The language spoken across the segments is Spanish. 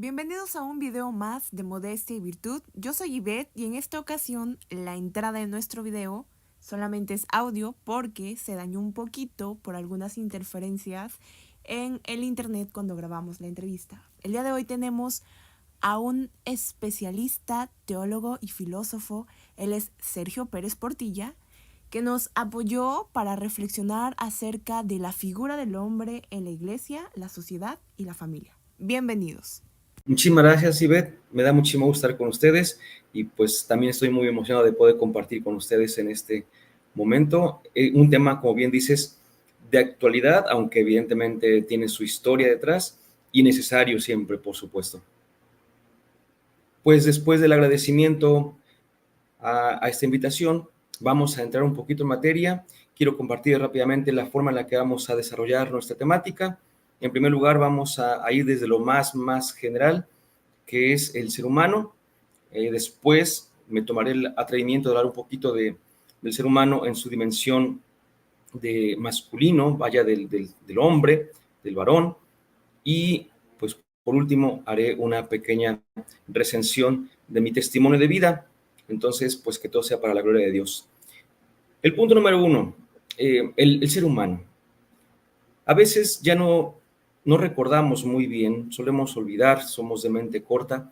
Bienvenidos a un video más de Modestia y Virtud. Yo soy Ivette y en esta ocasión la entrada de nuestro video solamente es audio porque se dañó un poquito por algunas interferencias en el internet cuando grabamos la entrevista. El día de hoy tenemos a un especialista, teólogo y filósofo. Él es Sergio Pérez Portilla, que nos apoyó para reflexionar acerca de la figura del hombre en la iglesia, la sociedad y la familia. Bienvenidos. Muchísimas gracias, Ivette. Me da muchísimo gusto estar con ustedes y pues también estoy muy emocionado de poder compartir con ustedes en este momento un tema, como bien dices, de actualidad, aunque evidentemente tiene su historia detrás y necesario siempre, por supuesto. Pues después del agradecimiento a esta invitación, vamos a entrar un poquito en materia. Quiero compartir rápidamente la forma en la que vamos a desarrollar nuestra temática. En primer lugar, vamos a ir desde lo más general, que es el ser humano. Después me tomaré el atrevimiento de hablar un poquito del ser humano en su dimensión de masculino, vaya del hombre, del varón. Y pues por último haré una pequeña recensión de mi testimonio de vida. Entonces, pues que todo sea para la gloria de Dios. El punto número 1, el ser humano. A veces ya no recordamos muy bien, solemos olvidar, somos de mente corta,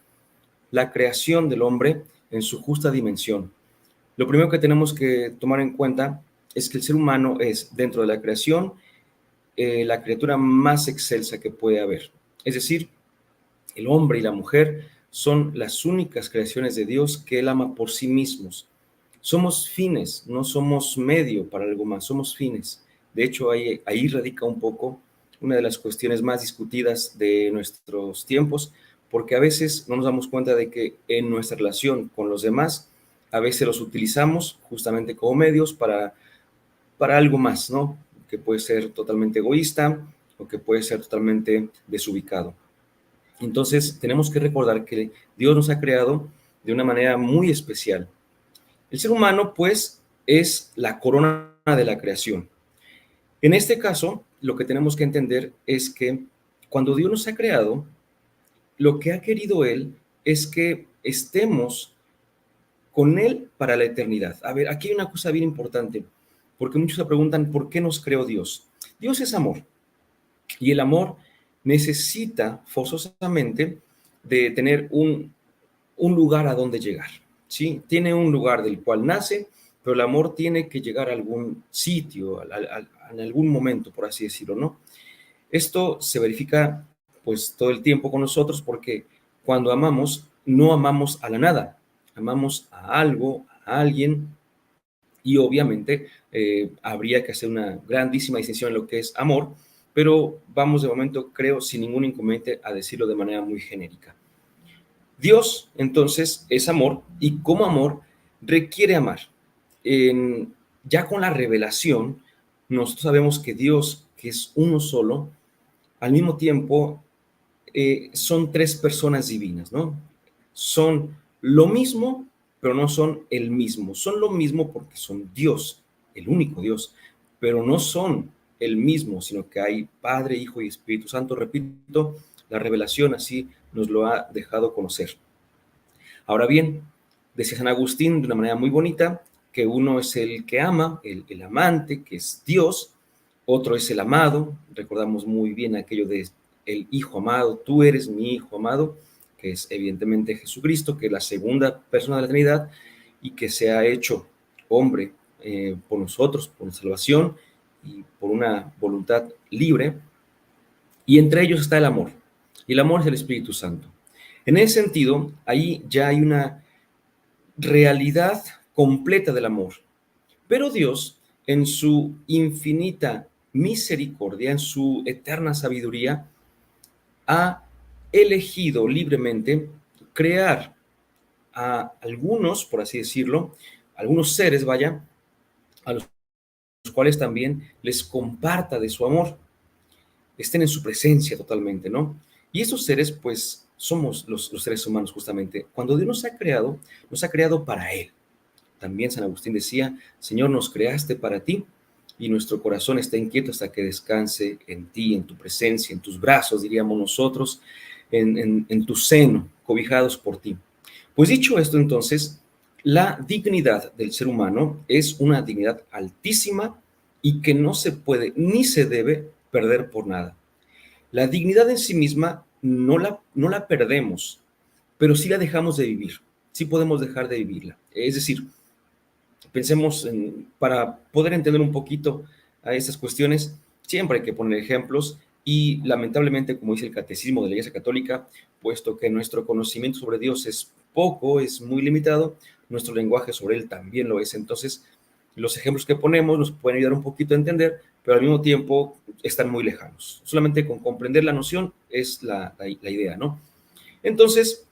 la creación del hombre en su justa dimensión. Lo primero que tenemos que tomar en cuenta es que el ser humano es, dentro de la creación, la criatura más excelsa que puede haber. Es decir, el hombre y la mujer son las únicas creaciones de Dios que Él ama por sí mismos. Somos fines, no somos medio para algo más, somos fines. De hecho, ahí radica un poco una de las cuestiones más discutidas de nuestros tiempos, porque a veces no nos damos cuenta de que en nuestra relación con los demás, a veces los utilizamos justamente como medios para algo más, ¿no? Que puede ser totalmente egoísta o que puede ser totalmente desubicado. Entonces, tenemos que recordar que Dios nos ha creado de una manera muy especial. El ser humano, pues, es la corona de la creación. En este caso, lo que tenemos que entender es que cuando Dios nos ha creado, lo que ha querido Él es que estemos con Él para la eternidad. A ver, aquí hay una cosa bien importante, porque muchos se preguntan, ¿por qué nos creó Dios? Dios es amor, y el amor necesita forzosamente de tener un lugar a donde llegar, ¿sí? Tiene un lugar del cual nace, pero el amor tiene que llegar a algún sitio, en algún momento, por así decirlo, ¿no? Esto se verifica pues todo el tiempo con nosotros porque cuando amamos, no amamos a la nada, amamos a algo, a alguien, y obviamente habría que hacer una grandísima distinción en lo que es amor, pero vamos de momento, creo, sin ningún inconveniente a decirlo de manera muy genérica. Dios, entonces, es amor y como amor requiere amar. Ya con la revelación, nosotros sabemos que Dios, que es uno solo, al mismo tiempo son tres personas divinas, ¿no? Son lo mismo, pero no son el mismo. Son lo mismo porque son Dios, el único Dios, pero no son el mismo, sino que hay Padre, Hijo y Espíritu Santo. Repito, la revelación así nos lo ha dejado conocer. Ahora bien, decía San Agustín de una manera muy bonita que uno es el que ama, el amante, que es Dios, otro es el amado, recordamos muy bien aquello de el Hijo amado, tú eres mi Hijo amado, que es evidentemente Jesucristo, que es la segunda persona de la Trinidad y que se ha hecho hombre por nosotros, por nuestra salvación y por una voluntad libre, y entre ellos está el amor, y el amor es el Espíritu Santo. En ese sentido, ahí ya hay una realidad completa del amor. Pero Dios, en su infinita misericordia, en su eterna sabiduría, ha elegido libremente crear a algunos, por así decirlo, algunos seres, vaya, a los cuales también les comparta de su amor, estén en su presencia totalmente, ¿no? Y esos seres, pues, somos los seres humanos justamente. Cuando Dios nos ha creado para Él. También San Agustín decía, Señor, nos creaste para ti y nuestro corazón está inquieto hasta que descanse en ti, en tu presencia, en tus brazos, diríamos nosotros. en tu seno, cobijados por ti. Pues dicho esto, entonces, la dignidad del ser humano es una dignidad altísima y que no se puede ni se debe perder por nada. La dignidad en sí misma no la perdemos, pero sí la dejamos de vivir, sí podemos dejar de vivirla. Es decir, pensemos para poder entender un poquito a estas cuestiones, siempre hay que poner ejemplos y lamentablemente, como dice el Catecismo de la Iglesia Católica, puesto que nuestro conocimiento sobre Dios es poco, es muy limitado, nuestro lenguaje sobre Él también lo es. Entonces, los ejemplos que ponemos nos pueden ayudar un poquito a entender, pero al mismo tiempo están muy lejanos. Solamente con comprender la noción es la idea, ¿no? Entonces,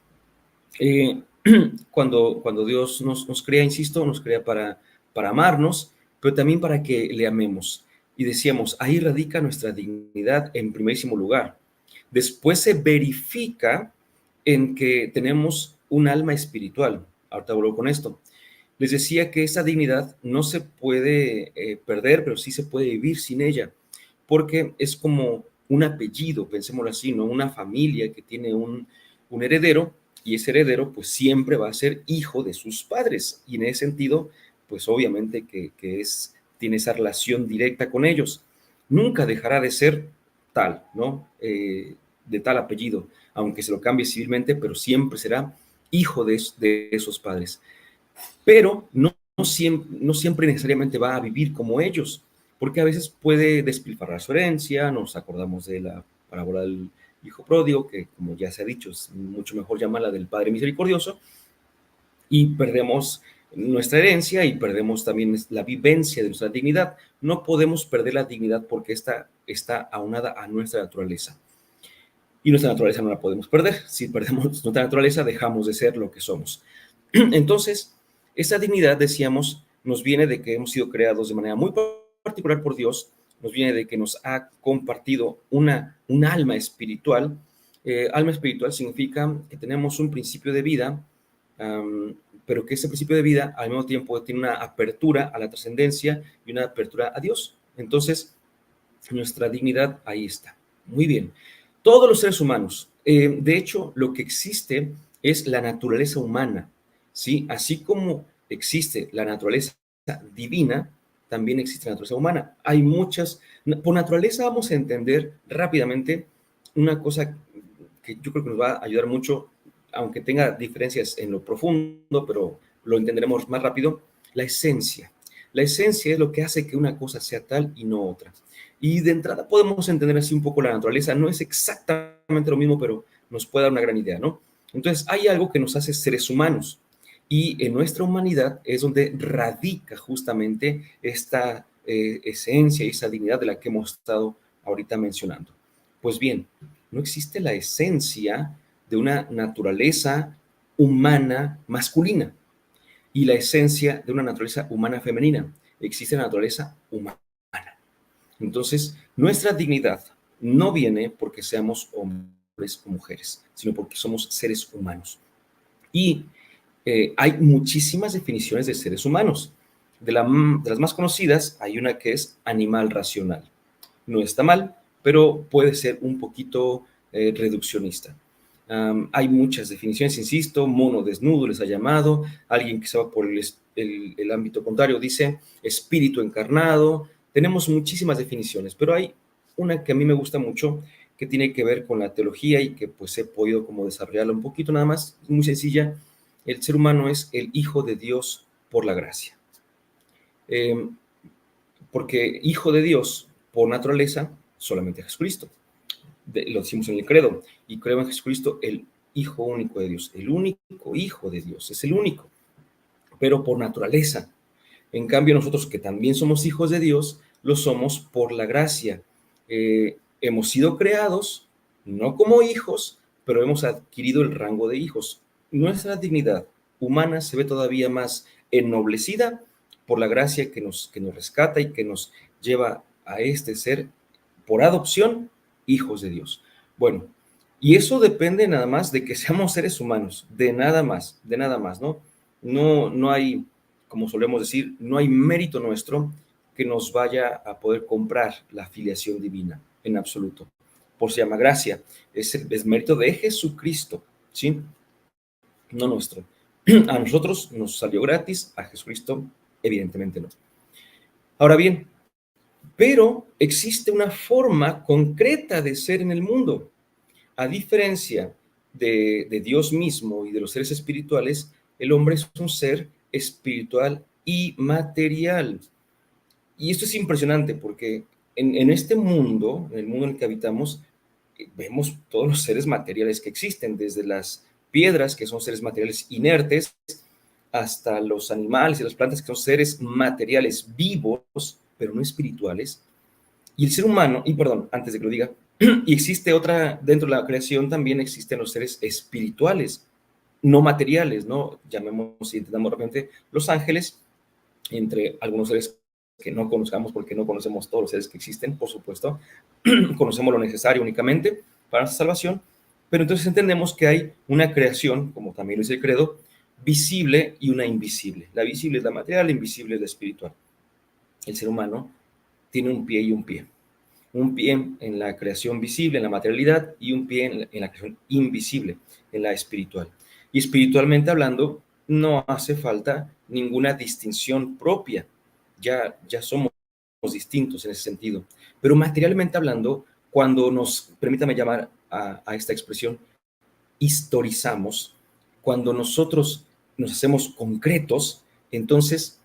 eh, cuando Dios nos crea, insisto, nos crea para amarnos, pero también para que le amemos. Y decíamos, ahí radica nuestra dignidad en primerísimo lugar. Después se verifica en que tenemos un alma espiritual. Ahorita vuelvo con esto. Les decía que esa dignidad no se puede perder, pero sí se puede vivir sin ella, porque es como un apellido, pensémoslo así, ¿no? Una familia que tiene un heredero, y ese heredero pues siempre va a ser hijo de sus padres, y en ese sentido, pues obviamente tiene esa relación directa con ellos. Nunca dejará de ser tal, ¿no? De tal apellido, aunque se lo cambie civilmente, pero siempre será hijo de esos padres. Pero no siempre necesariamente va a vivir como ellos, porque a veces puede despilfarrar su herencia. Nos acordamos de la parábola del hijo pródigo, que como ya se ha dicho, es mucho mejor llamarla del Padre Misericordioso, y perdemos nuestra herencia y perdemos también la vivencia de nuestra dignidad. No podemos perder la dignidad porque esta está aunada a nuestra naturaleza. Y nuestra naturaleza no la podemos perder. Si perdemos nuestra naturaleza, dejamos de ser lo que somos. Entonces, esa dignidad, decíamos, nos viene de que hemos sido creados de manera muy particular por Dios, nos viene de que nos ha compartido un alma espiritual. Alma espiritual significa que tenemos un principio de vida, pero que ese principio de vida al mismo tiempo tiene una apertura a la trascendencia y una apertura a Dios. Entonces, nuestra dignidad ahí está. Muy bien. Todos los seres humanos, de hecho, lo que existe es la naturaleza humana, ¿sí? Así como existe la naturaleza divina, también existe la naturaleza humana. Hay muchas, por naturaleza vamos a entender rápidamente una cosa que yo creo que nos va a ayudar mucho, aunque tenga diferencias en lo profundo, pero lo entenderemos más rápido, la esencia. La esencia es lo que hace que una cosa sea tal y no otra. Y de entrada podemos entender así un poco la naturaleza. No es exactamente lo mismo, pero nos puede dar una gran idea, ¿no? Entonces, hay algo que nos hace seres humanos. Y en nuestra humanidad es donde radica justamente esta esencia y esa dignidad de la que hemos estado ahorita mencionando. Pues bien, no existe la esencia de una naturaleza humana masculina y la esencia de una naturaleza humana femenina. Existe la naturaleza humana. Entonces, nuestra dignidad no viene porque seamos hombres o mujeres, sino porque somos seres humanos. Y hay muchísimas definiciones de seres humanos. De las más conocidas, hay una que es animal racional. No está mal, pero puede ser un poquito reduccionista. Hay muchas definiciones, insisto, mono desnudo les ha llamado, alguien que se va por el ámbito contrario dice espíritu encarnado. Tenemos muchísimas definiciones, pero hay una que a mí me gusta mucho, que tiene que ver con la teología y que pues he podido como desarrollarla un poquito nada más, muy sencilla. El ser humano es el hijo de Dios por la gracia. Eh, Porque hijo de Dios por naturaleza solamente Jesucristo. Lo decimos en el credo, y creo en Jesucristo, el Hijo único de Dios, el único Hijo de Dios, es el único, pero por naturaleza. En cambio, nosotros que también somos hijos de Dios, lo somos por la gracia. Hemos sido creados, no como hijos, pero hemos adquirido el rango de hijos. Nuestra dignidad humana se ve todavía más ennoblecida por la gracia que nos rescata y que nos lleva a ser, por adopción, hijos de Dios. Bueno, y eso depende nada más de que seamos seres humanos, de nada más, ¿no? No hay, como solemos decir, no hay mérito nuestro que nos vaya a poder comprar la filiación divina, en absoluto. por eso se llama gracia. Es mérito de Jesucristo, ¿sí? No nuestro. A nosotros nos salió gratis, a Jesucristo evidentemente no. Ahora bien, pero existe una forma concreta de ser en el mundo. A diferencia de Dios mismo y de los seres espirituales, el hombre es un ser espiritual y material. Y esto es impresionante porque en este mundo, en el mundo en el que habitamos, vemos todos los seres materiales que existen, desde las piedras, que son seres materiales inertes, hasta los animales y las plantas, que son seres materiales vivos, pero no espirituales. Y el ser humano, y perdón, antes de que lo diga, y existe otra, dentro de la creación también existen los seres espirituales, no materiales, ¿no? Llamemos y entendamos realmente los ángeles, entre algunos seres que no conozcamos porque no conocemos todos los seres que existen, por supuesto, conocemos lo necesario únicamente para nuestra salvación, pero entonces entendemos que hay una creación, como también lo dice el credo, visible y una invisible. La visible es la material, la invisible es la espiritual. El ser humano tiene un pie y un pie. Un pie en la creación visible, en la materialidad, y un pie en la creación invisible, en la espiritual. Y espiritualmente hablando, no hace falta ninguna distinción propia. Ya somos distintos en ese sentido. Pero materialmente hablando, cuando nos, permítame llamar a esta expresión, historizamos, cuando nosotros nos hacemos concretos, entonces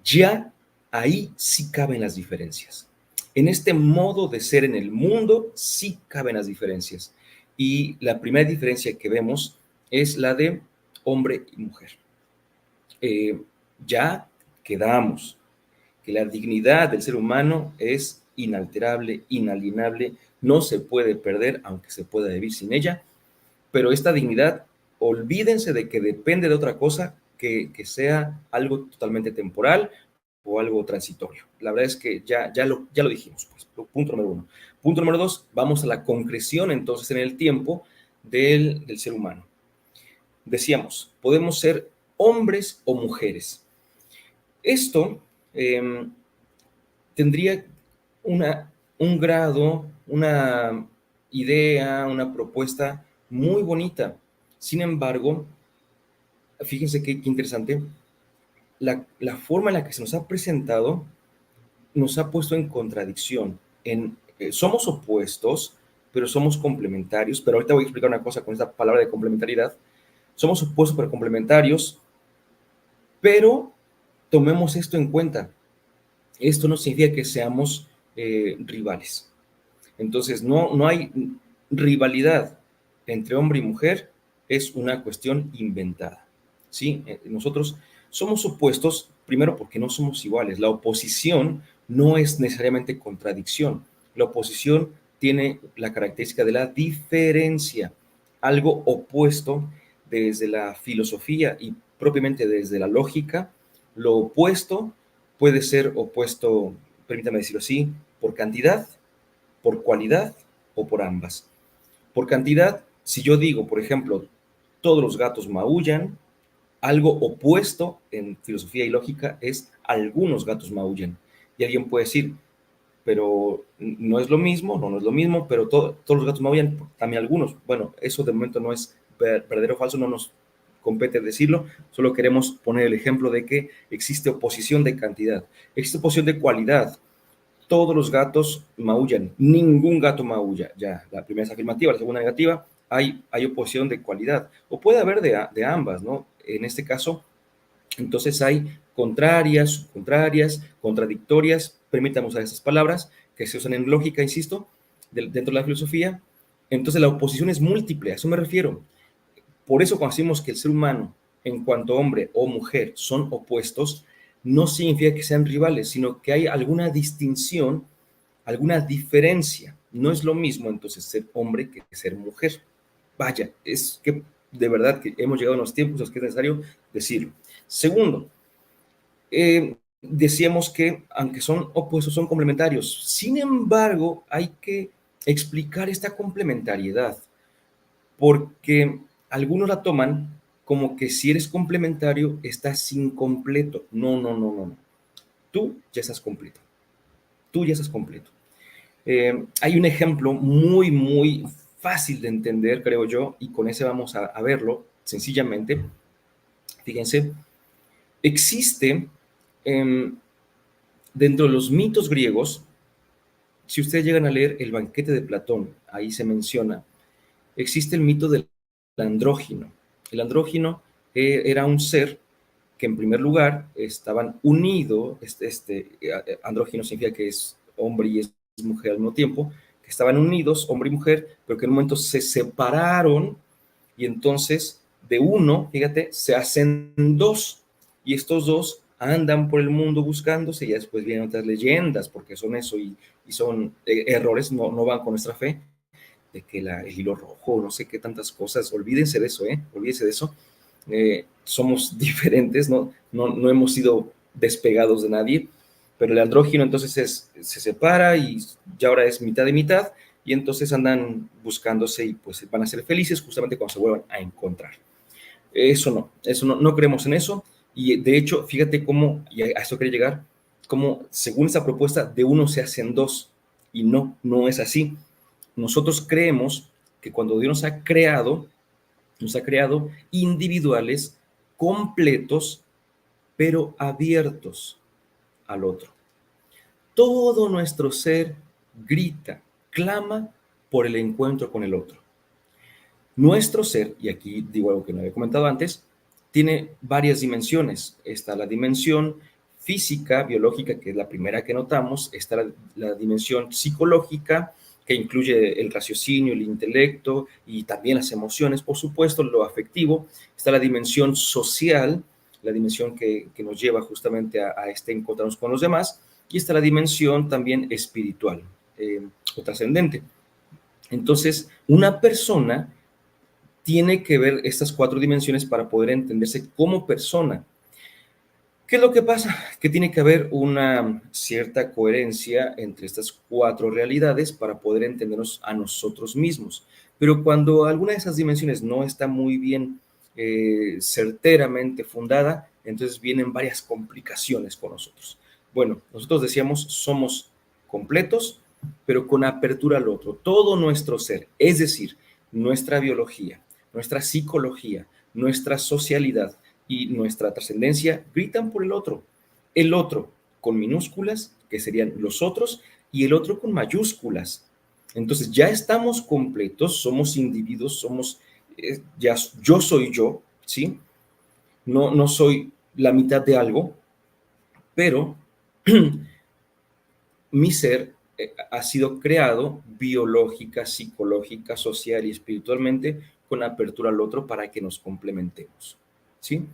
ya ahí sí caben las diferencias. En este modo de ser en el mundo sí caben las diferencias. Y la primera diferencia que vemos es la de hombre y mujer. Ya quedamos que la dignidad del ser humano es inalterable, inalienable, no se puede perder, aunque se pueda vivir sin ella, pero esta dignidad, olvídense de que depende de otra cosa que sea algo totalmente temporal o algo transitorio. La verdad es que ya lo dijimos, pues, punto número uno. Punto número dos, vamos a la concreción entonces en el tiempo del ser humano. Decíamos, podemos ser hombres o mujeres. Esto tendría un grado, una idea, una propuesta muy bonita. Sin embargo, fíjense qué interesante, la forma en la que se nos ha presentado nos ha puesto en contradicción. Somos opuestos, pero somos complementarios. Pero ahorita voy a explicar una cosa con esta palabra de complementariedad. Somos opuestos, pero complementarios, pero tomemos esto en cuenta. Esto no significa que seamos rivales. Entonces, no hay rivalidad entre hombre y mujer, es una cuestión inventada. ¿Sí? Nosotros somos opuestos, primero porque no somos iguales. La oposición no es necesariamente contradicción. La oposición tiene la característica de la diferencia, algo opuesto desde la filosofía y propiamente desde la lógica. Lo opuesto puede ser opuesto, permítame decirlo así, por cantidad, por cualidad o por ambas. Por cantidad, si yo digo, por ejemplo, todos los gatos maullan, algo opuesto en filosofía y lógica es algunos gatos maullan. Y alguien puede decir, pero no es lo mismo, no es lo mismo, pero todos los gatos maullan, también algunos. Bueno, eso de momento no es verdadero o falso, no nos compete decirlo, solo queremos poner el ejemplo de que existe oposición de cantidad, existe oposición de cualidad. Todos los gatos maullan, ningún gato maulla. Ya, la primera es afirmativa, la segunda negativa, hay oposición de cualidad, o puede haber de ambas, ¿no? En este caso, entonces hay contrarias, subcontrarias, contradictorias, permítame usar esas palabras que se usan en lógica, insisto, dentro de la filosofía. Entonces la oposición es múltiple, a eso me refiero. Por eso cuando decimos que el ser humano, en cuanto hombre o mujer, son opuestos, no significa que sean rivales, sino que hay alguna distinción, alguna diferencia. No es lo mismo entonces ser hombre que ser mujer. Vaya, es que de verdad que hemos llegado a los tiempos en los que es necesario decirlo. Segundo, decíamos que aunque son opuestos, son complementarios. Sin embargo, hay que explicar esta complementariedad, porque algunos la toman como que si eres complementario, estás incompleto. No. Tú ya estás completo. Tú ya estás completo. Hay un ejemplo muy, muy fácil de entender, creo yo, y con ese vamos a verlo sencillamente. Fíjense, existe dentro de los mitos griegos, si ustedes llegan a leer el banquete de Platón, ahí se menciona, existe el mito del andrógino. El andrógino era un ser que en primer lugar estaban unidos, andrógino significa que es hombre y es mujer al mismo tiempo, que estaban unidos, hombre y mujer, pero que en un momento se separaron y entonces de uno, fíjate, se hacen dos y estos dos andan por el mundo buscándose y después vienen otras leyendas porque son eso y son errores, no van con nuestra fe, de que el hilo rojo, no sé qué tantas cosas, olvídense de eso, olvídense de eso. Somos diferentes, no hemos sido despegados de nadie, pero el andrógino entonces se separa y ya ahora es mitad y mitad, y entonces andan buscándose y pues van a ser felices justamente cuando se vuelvan a encontrar. Eso no creemos en eso, y de hecho, fíjate cómo, y a esto quería llegar, cómo según esa propuesta de uno se hacen dos, y no es así. Nosotros creemos que cuando Dios nos ha creado individuales, completos, pero abiertos al otro. Todo nuestro ser grita, clama por el encuentro con el otro. Nuestro ser, y aquí digo algo que no había comentado antes, tiene varias dimensiones. Está la dimensión física, biológica, que es la primera que notamos. Está la dimensión psicológica, que incluye el raciocinio, el intelecto y también las emociones, por supuesto, lo afectivo. Está la dimensión social, la dimensión que nos lleva justamente a encontrarnos con los demás. Y está la dimensión también espiritual o trascendente. Entonces, una persona tiene que ver estas cuatro dimensiones para poder entenderse como persona. ¿Qué es lo que pasa? Que tiene que haber una cierta coherencia entre estas cuatro realidades para poder entendernos a nosotros mismos. Pero cuando alguna de esas dimensiones no está muy bien certeramente fundada, entonces vienen varias complicaciones con nosotros. Bueno, nosotros decíamos, somos completos, pero con apertura al otro. Todo nuestro ser, es decir, nuestra biología, nuestra psicología, nuestra socialidad y nuestra trascendencia gritan por el otro. El otro con minúsculas, que serían los otros, y el otro con mayúsculas. Entonces ya estamos completos, somos individuos, ya yo soy yo, ¿sí? No soy la mitad de algo, pero mi ser ha sido creado biológica, psicológica, social y espiritualmente con apertura al otro para que nos complementemos, ¿sí?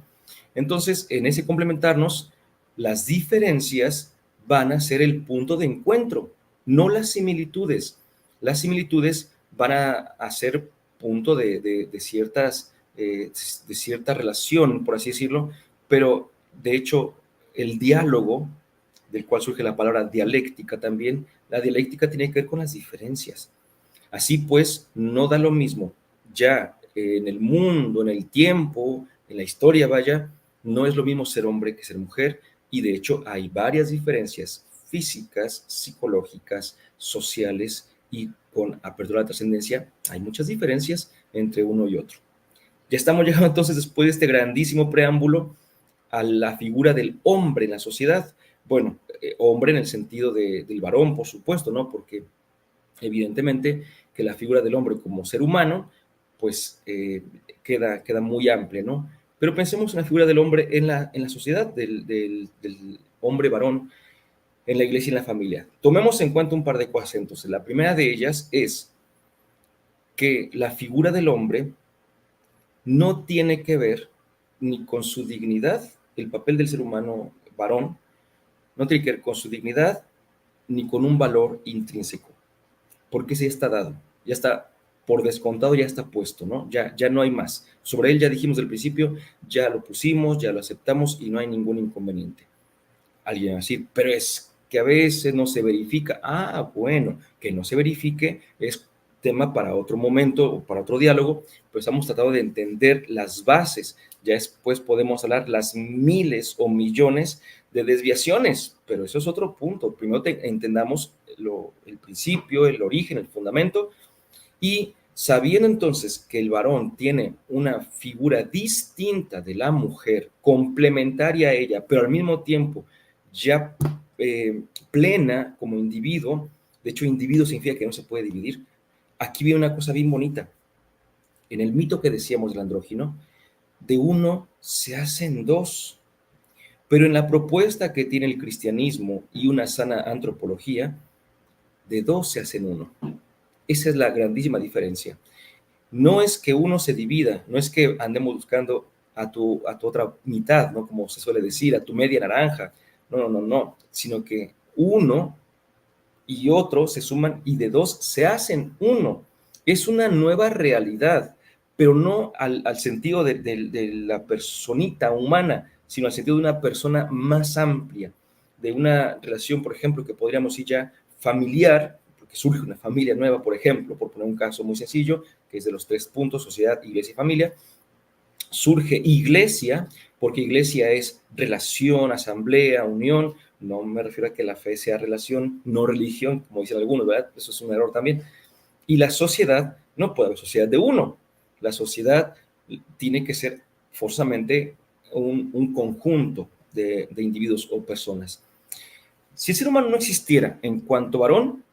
Entonces, en ese complementarnos, las diferencias van a ser el punto de encuentro, no las similitudes. Las similitudes van a ser punto de cierta relación, por así decirlo, pero de hecho el diálogo, del cual surge la palabra dialéctica también, la dialéctica tiene que ver con las diferencias. Así pues, no da lo mismo ya en el mundo, en el tiempo, en la historia, vaya, no es lo mismo ser hombre que ser mujer, y de hecho hay varias diferencias físicas, psicológicas, sociales, y con apertura a la trascendencia hay muchas diferencias entre uno y otro. Ya estamos llegando entonces, después de este grandísimo preámbulo, a la figura del hombre en la sociedad. Bueno, hombre en el sentido del varón, por supuesto, ¿no? Porque evidentemente que la figura del hombre como ser humano, pues queda muy amplia, ¿no? Pero pensemos en la figura del hombre en la sociedad, del hombre varón en la iglesia y en la familia. Tomemos en cuenta un par de cosas entonces. La primera de ellas es que la figura del hombre no tiene que ver ni con su dignidad, el papel del ser humano varón, no tiene que ver con su dignidad ni con un valor intrínseco, porque sí está dado, ya está por descontado, ya está puesto, ¿no? Ya no hay más. Sobre él ya dijimos del principio, ya lo pusimos, ya lo aceptamos y no hay ningún inconveniente. Alguien va a decir, pero es que a veces no se verifica. Ah, bueno, que no se verifique es tema para otro momento o para otro diálogo, pues hemos tratado de entender las bases. Ya después podemos hablar las miles o millones de desviaciones, pero eso es otro punto. Primero entendamos el principio, el origen, el fundamento, y sabiendo entonces que el varón tiene una figura distinta de la mujer, complementaria a ella, pero al mismo tiempo ya plena como individuo, de hecho individuo significa que no se puede dividir, aquí viene una cosa bien bonita. En el mito que decíamos del andrógino, de uno se hacen dos, pero en la propuesta que tiene el cristianismo y una sana antropología, de dos se hacen uno. Esa es la grandísima diferencia. No es que uno se divida, no es que andemos buscando a tu otra mitad, ¿no? Como se suele decir, a tu media naranja. No, sino que uno y otro se suman y de dos se hacen uno. Es una nueva realidad, pero no al sentido de la personita humana, sino al sentido de una persona más amplia, de una relación, por ejemplo, que podríamos ir ya familiar, porque surge una familia nueva, por ejemplo, por poner un caso muy sencillo, que es de los 3 puntos, sociedad, iglesia y familia. Surge iglesia, porque iglesia es relación, asamblea, unión. No me refiero a que la fe sea relación, no religión, como dicen algunos, ¿verdad? Eso es un error también. Y la sociedad, no puede haber sociedad de uno. La sociedad tiene que ser forzosamente un conjunto de individuos o personas. Si el ser humano no existiera en cuanto varón,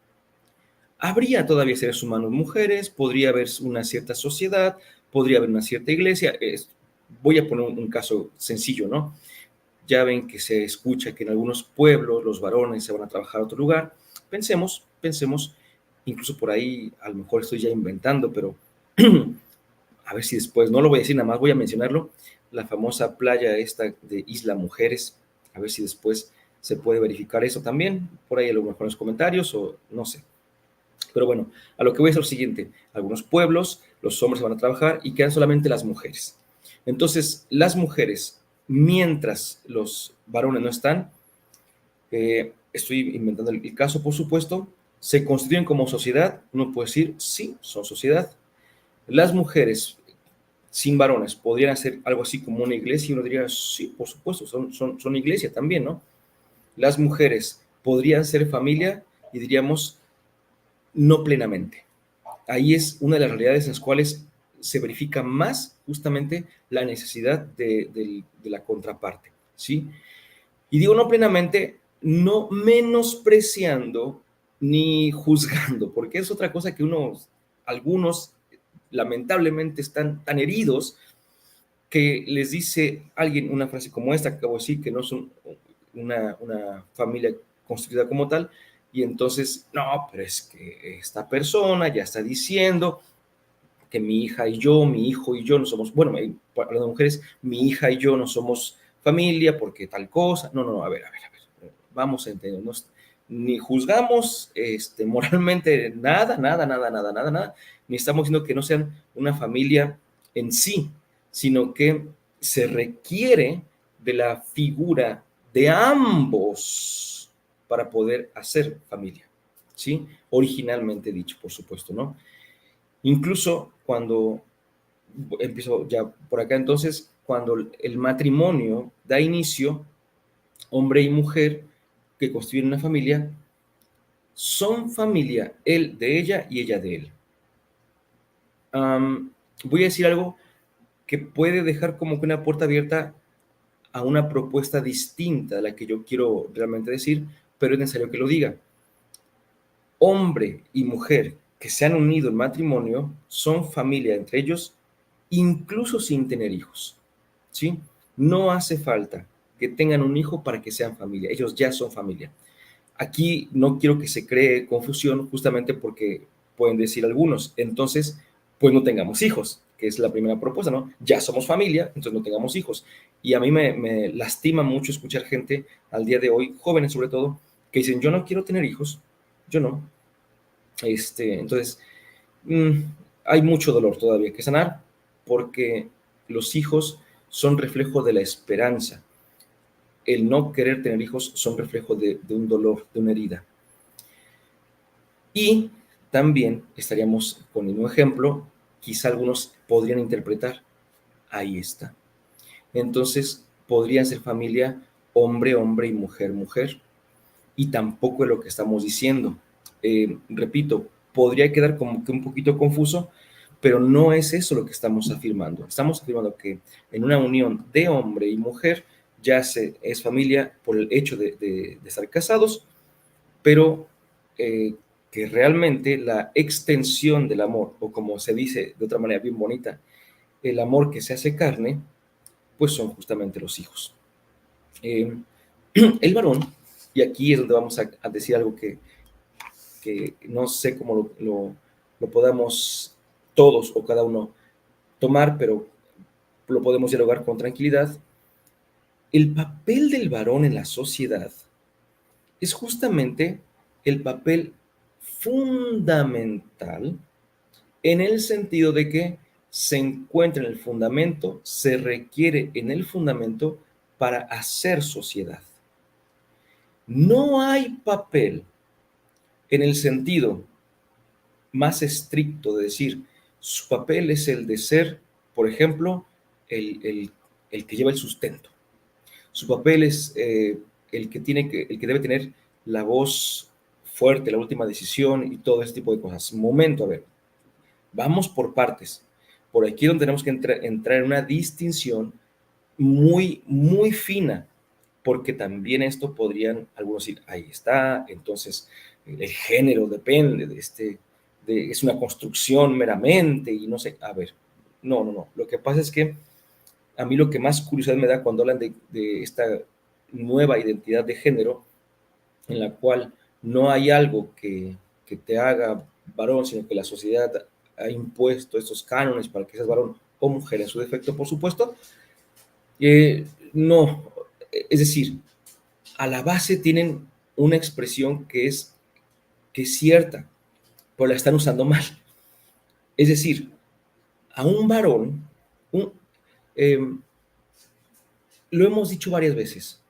habría todavía seres humanos mujeres, podría haber una cierta sociedad, podría haber una cierta iglesia. Voy a poner un caso sencillo, ¿no? Ya ven que se escucha que en algunos pueblos los varones se van a trabajar a otro lugar. Pensemos, incluso por ahí a lo mejor estoy ya inventando, pero a ver si después, no lo voy a decir, nada más voy a mencionarlo, la famosa playa esta de Isla Mujeres, a ver si después se puede verificar eso también, por ahí a lo mejor en los comentarios o no sé. Pero bueno, a lo que voy es lo siguiente, algunos pueblos, los hombres van a trabajar y quedan solamente las mujeres. Entonces, las mujeres, mientras los varones no están, estoy inventando el caso, por supuesto, se constituyen como sociedad, uno puede decir, sí, son sociedad. Las mujeres sin varones podrían hacer algo así como una iglesia, y uno diría, sí, por supuesto, son iglesia también, ¿no? Las mujeres podrían ser familia y diríamos, no plenamente. Ahí es una de las realidades en las cuales se verifica más justamente la necesidad de la contraparte, ¿sí? Y digo no plenamente, no menospreciando ni juzgando, porque es otra cosa que algunos lamentablemente están tan heridos que les dice alguien una frase como esta que acabo de decir, que no son una familia constituida como tal, y entonces, no, pero es que esta persona ya está diciendo que mi hija y yo, mi hijo y yo no somos, bueno, hablando de mujeres, mi hija y yo no somos familia porque tal cosa. No, a ver, vamos a entendernos. Ni juzgamos moralmente nada, ni estamos diciendo que no sean una familia en sí, sino que se requiere de la figura de ambos para poder hacer familia, ¿sí? Originalmente dicho, por supuesto, ¿no? Incluso cuando, empiezo ya por acá entonces, cuando el matrimonio da inicio, hombre y mujer que constituyen una familia, son familia, él de ella y ella de él. Voy a decir algo que puede dejar como que una puerta abierta a una propuesta distinta de la que yo quiero realmente decir, pero es necesario que lo diga. Hombre y mujer que se han unido en matrimonio son familia entre ellos, incluso sin tener hijos, ¿sí? No hace falta que tengan un hijo para que sean familia, ellos ya son familia. Aquí no quiero que se cree confusión justamente porque pueden decir algunos, entonces, pues no tengamos hijos, que es la primera propuesta, ¿no? Ya somos familia, entonces no tengamos hijos. Y a mí me lastima mucho escuchar gente al día de hoy, jóvenes sobre todo, que dicen, yo no quiero tener hijos, yo no. Entonces, hay mucho dolor todavía que sanar porque los hijos son reflejo de la esperanza. El no querer tener hijos son reflejo de un dolor, de una herida. Y también estaríamos poniendo un ejemplo, quizá algunos podrían interpretar, ahí está. Entonces, podrían ser familia hombre, hombre y mujer, mujer. Y tampoco es lo que estamos diciendo. repito, podría quedar como que un poquito confuso, pero no es eso lo que estamos afirmando. Estamos afirmando que en una unión de hombre y mujer ya es familia por el hecho de estar casados, pero que realmente la extensión del amor, o como se dice de otra manera bien bonita, el amor que se hace carne, pues son justamente los hijos. Eh, el varón, y aquí es donde vamos a decir algo que no sé cómo lo podamos todos o cada uno tomar, pero lo podemos dialogar con tranquilidad. El papel del varón en la sociedad es justamente el papel fundamental en el sentido de que se encuentra en el fundamento, se requiere en el fundamento para hacer sociedad. No hay papel en el sentido más estricto de decir, su papel es el de ser, por ejemplo, el que lleva el sustento. Su papel es el que debe tener la voz fuerte, la última decisión y todo ese tipo de cosas. Momento, a ver, vamos por partes. Por aquí es donde tenemos que entrar en una distinción muy, muy fina, porque también esto podrían algunos decir, ahí está, entonces el género depende es una construcción meramente y no sé, a ver, no. Lo que pasa es que a mí lo que más curiosidad me da cuando hablan de esta nueva identidad de género, en la cual no hay algo que te haga varón, sino que la sociedad ha impuesto estos cánones para que seas varón o mujer en su defecto, por supuesto. No, es decir, a la base tienen una expresión que es cierta, pero la están usando mal. Es decir, a un varón, un, eh, lo hemos dicho varias veces,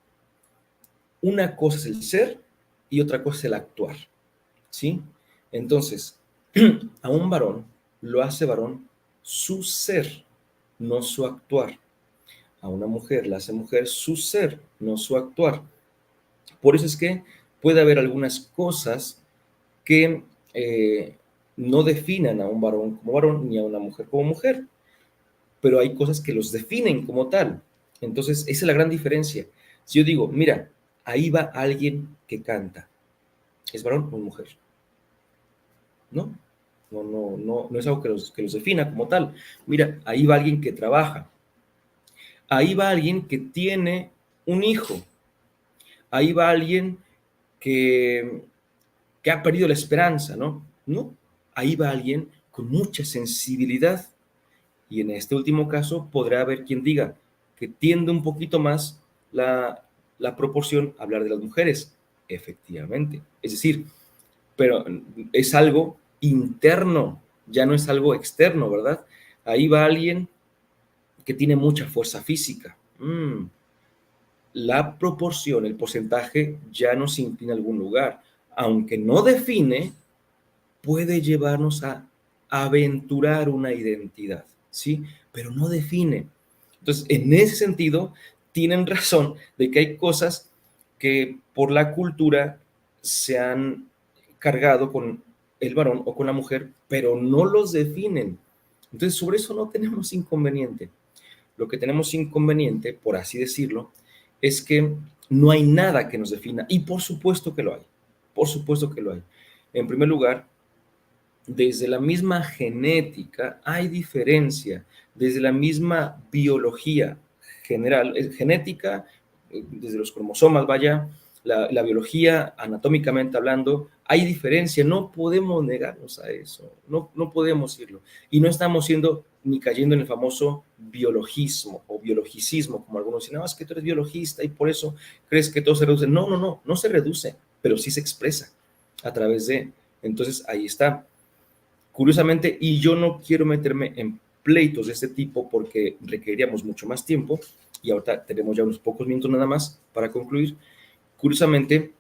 una cosa es el ser y otra cosa es el actuar, ¿sí? Entonces, a un varón lo hace varón su ser, no su actuar. A una mujer la hace mujer su ser, no su actuar. Por eso es que puede haber algunas cosas que no definan a un varón como varón ni a una mujer como mujer, pero hay cosas que los definen como tal. Entonces, esa es la gran diferencia. Si yo digo, mira, ahí va alguien que canta, ¿es varón o mujer? No, no es algo que los defina como tal. Mira, ahí va alguien que trabaja, ahí va alguien que tiene un hijo, ahí va alguien que, que ha perdido la esperanza, ¿no? No, ahí va alguien con mucha sensibilidad. Y en este último caso podrá haber quien diga que tiende un poquito más la proporción a hablar de las mujeres, efectivamente. Es decir, pero es algo interno, ya no es algo externo, ¿verdad? Ahí va alguien que tiene mucha fuerza física. La proporción, el porcentaje ya nos inclina a algún lugar. Aunque no define, puede llevarnos a aventurar una identidad, ¿sí? Pero no define. Entonces, en ese sentido, tienen razón de que hay cosas que por la cultura se han cargado con el varón o con la mujer, pero no los definen. Entonces, sobre eso no tenemos inconveniente. Lo que tenemos inconveniente, por así decirlo, es que no hay nada que nos defina. Y por supuesto que lo hay. Por supuesto que lo hay. En primer lugar, desde la misma genética hay diferencia, desde la misma biología general, genética, desde los cromosomas, vaya, la biología anatómicamente hablando, hay diferencia, no podemos negarnos a eso, no podemos irlo. Y no estamos siendo ni cayendo en el famoso biologismo o biologicismo, como algunos dicen, no, es que tú eres biologista y por eso crees que todo se reduce. No se reduce, pero sí se expresa a través de, entonces ahí está. Curiosamente, y yo no quiero meterme en pleitos de este tipo porque requeriríamos mucho más tiempo, y ahorita tenemos ya unos pocos minutos nada más para concluir. Curiosamente,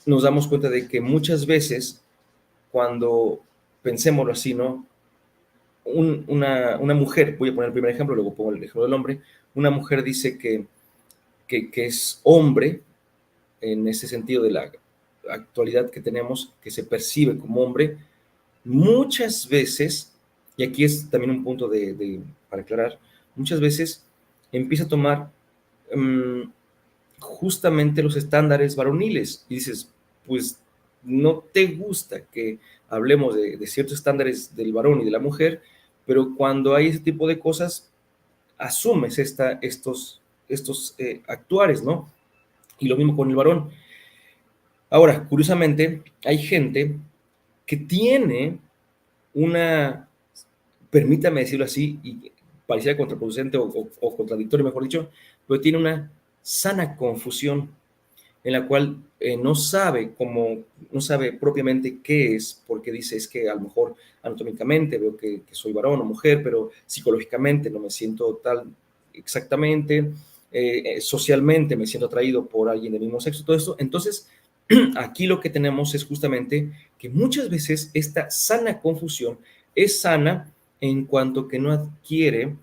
nos damos cuenta de que muchas veces, cuando pensémoslo así, ¿no? Una mujer, voy a poner el primer ejemplo, luego pongo el ejemplo del hombre, una mujer dice que es hombre en ese sentido de actualidad que tenemos, que se percibe como hombre, muchas veces, y aquí es también un punto para aclarar, muchas veces empieza a tomar justamente los estándares varoniles y dices, pues no te gusta que hablemos de ciertos estándares del varón y de la mujer, pero cuando hay ese tipo de cosas, asumes estos actuares, ¿no? Y lo mismo con el varón. Ahora, curiosamente, hay gente que tiene una, permítame decirlo así, y parecía contraproducente o contradictorio, mejor dicho, pero tiene una sana confusión en la cual no sabe propiamente qué es, porque dice es que a lo mejor anatómicamente veo que soy varón o mujer, pero psicológicamente no me siento tal exactamente, socialmente me siento atraído por alguien del mismo sexo, todo esto. Entonces, aquí lo que tenemos es justamente que muchas veces esta sana confusión es sana en cuanto que no adquiere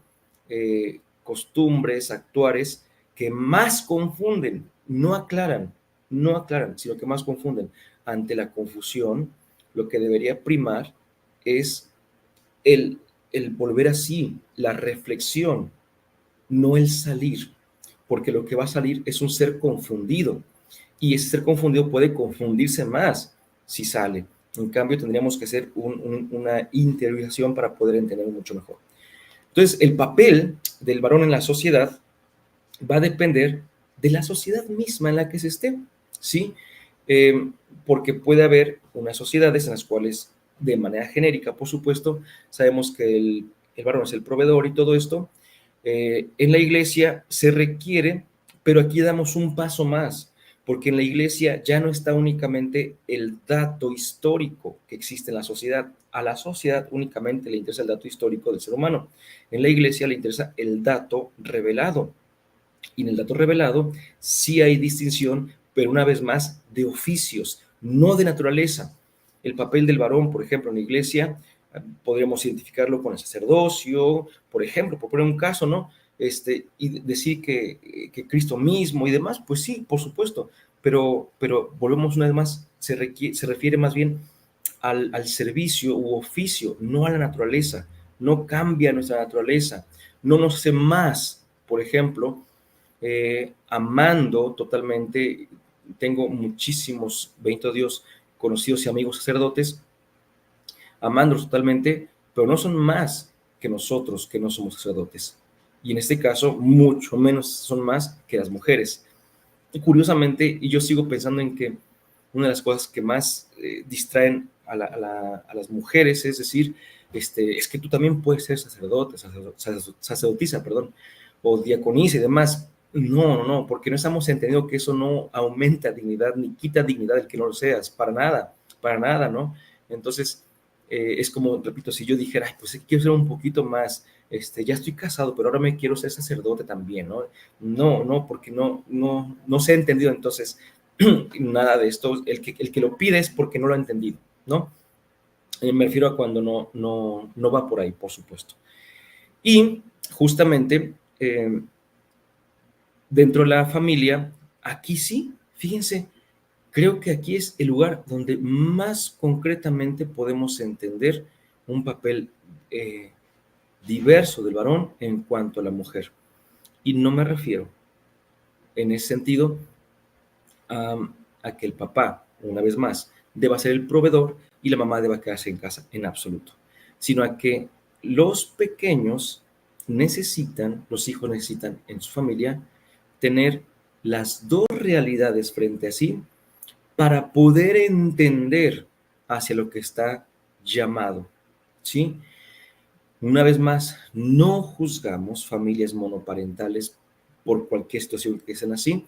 costumbres, actuares que más confunden, no aclaran, sino que más confunden. Ante la confusión, lo que debería primar es el, el volver así, la reflexión, no el salir, porque lo que va a salir es un ser confundido, y ese ser confundido puede confundirse más si sale. En cambio, tendríamos que hacer una interiorización para poder entenderlo mucho mejor. Entonces, el papel del varón en la sociedad va a depender de la sociedad misma en la que se esté, ¿sí? Porque puede haber unas sociedades en las cuales, de manera genérica, por supuesto, sabemos que el varón es el proveedor y todo esto. En la iglesia se requiere, pero aquí damos un paso más, porque en la iglesia ya no está únicamente el dato histórico que existe en la sociedad. A la sociedad únicamente le interesa el dato histórico del ser humano. En la iglesia le interesa el dato revelado. Y en el dato revelado sí hay distinción, pero una vez más de oficios, no de naturaleza. El papel del varón, por ejemplo, en la iglesia, podríamos identificarlo con el sacerdocio, por ejemplo, por poner un caso, ¿no? Y decir que Cristo mismo y demás, pues sí, por supuesto, pero volvemos una vez más, se refiere más bien al servicio u oficio, no a la naturaleza, no cambia nuestra naturaleza, no nos hace más, por ejemplo, amando totalmente. Tengo muchísimos, bendito Dios, conocidos y amigos sacerdotes, amándolos totalmente, pero no son más que nosotros que no somos sacerdotes. Y en este caso, mucho menos son más que las mujeres. Y curiosamente, y yo sigo pensando en que una de las cosas que más distraen a las mujeres es decir, es que tú también puedes ser sacerdote, sacerdotisa, perdón, o diaconisa y demás. No, no, no, porque no estamos entendiendo que eso no aumenta dignidad ni quita dignidad el que no lo seas, para nada, ¿no? Entonces, es como, repito, si yo dijera, ay, pues quiero ser un poquito más, ya estoy casado, pero ahora me quiero ser sacerdote también, ¿no? No, no, porque no se ha entendido entonces nada de esto. El que lo pide es porque no lo ha entendido, ¿no? Me refiero a cuando no va por ahí, por supuesto. Y justamente dentro de la familia, aquí sí, fíjense, creo que aquí es el lugar donde más concretamente podemos entender un papel diverso del varón en cuanto a la mujer. Y no me refiero en ese sentido a que el papá, una vez más, deba ser el proveedor y la mamá deba quedarse en casa en absoluto, sino a que los pequeños los hijos necesitan en su familia tener las dos realidades frente a sí para poder entender hacia lo que está llamado, ¿sí? Una vez más, no juzgamos familias monoparentales por cualquier situación que sean así.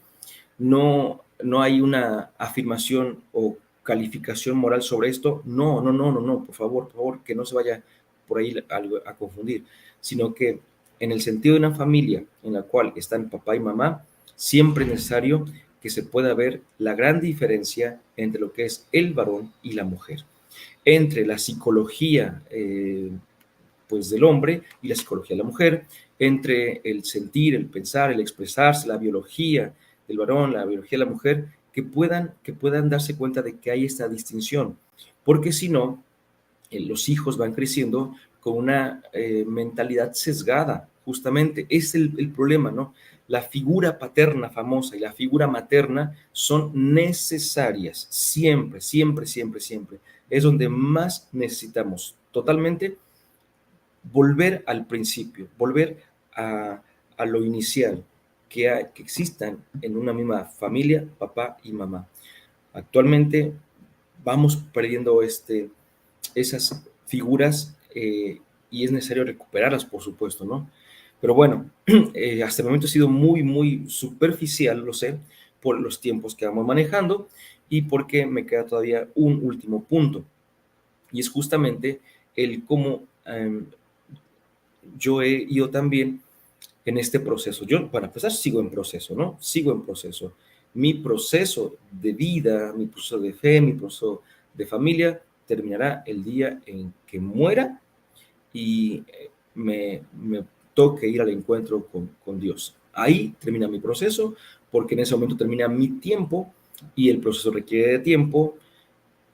No hay una afirmación o calificación moral sobre esto. No, por favor, que no se vaya por ahí a confundir, sino que en el sentido de una familia en la cual están papá y mamá, siempre es necesario que se pueda ver la gran diferencia entre lo que es el varón y la mujer, entre la psicología pues del hombre y la psicología de la mujer, entre el sentir, el pensar, el expresarse, la biología del varón, la biología de la mujer, que puedan darse cuenta de que hay esta distinción, porque si no, los hijos van creciendo con una mentalidad sesgada, justamente, es el problema, ¿no? La figura paterna famosa y la figura materna son necesarias, siempre, siempre, siempre, siempre. Es donde más necesitamos totalmente volver al principio, volver a, a lo inicial, que existan en una misma familia, papá y mamá. Actualmente vamos perdiendo esas figuras y es necesario recuperarlas, por supuesto, ¿no? Pero bueno, hasta el momento he sido muy, muy superficial, lo sé, por los tiempos que vamos manejando y porque me queda todavía un último punto, y es justamente el cómo yo he ido también en este proceso. Yo, para empezar, sigo en proceso, ¿no? Sigo en proceso. Mi proceso de vida, mi proceso de fe, mi proceso de familia terminará el día en que muera y me toque ir al encuentro con Dios. Ahí termina mi proceso, porque en ese momento termina mi tiempo y el proceso requiere de tiempo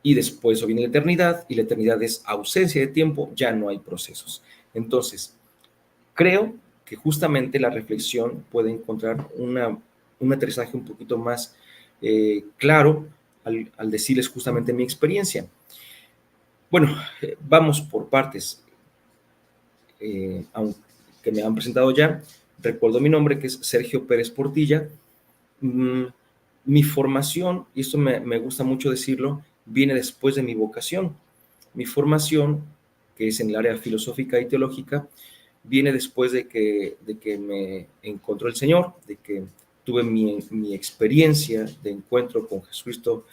y después viene la eternidad y la eternidad es ausencia de tiempo, ya no hay procesos. Entonces, creo que justamente la reflexión puede encontrar un aterrizaje un poquito más claro al decirles justamente mi experiencia. Bueno, vamos por partes. Aunque me han presentado ya, recuerdo mi nombre, que es Sergio Pérez Portilla. Mm, Mi formación, y esto me gusta mucho decirlo, viene después de mi vocación. Mi formación, que es en el área filosófica y teológica, viene después de que me encontró el Señor, de que tuve mi experiencia de encuentro con Jesucristo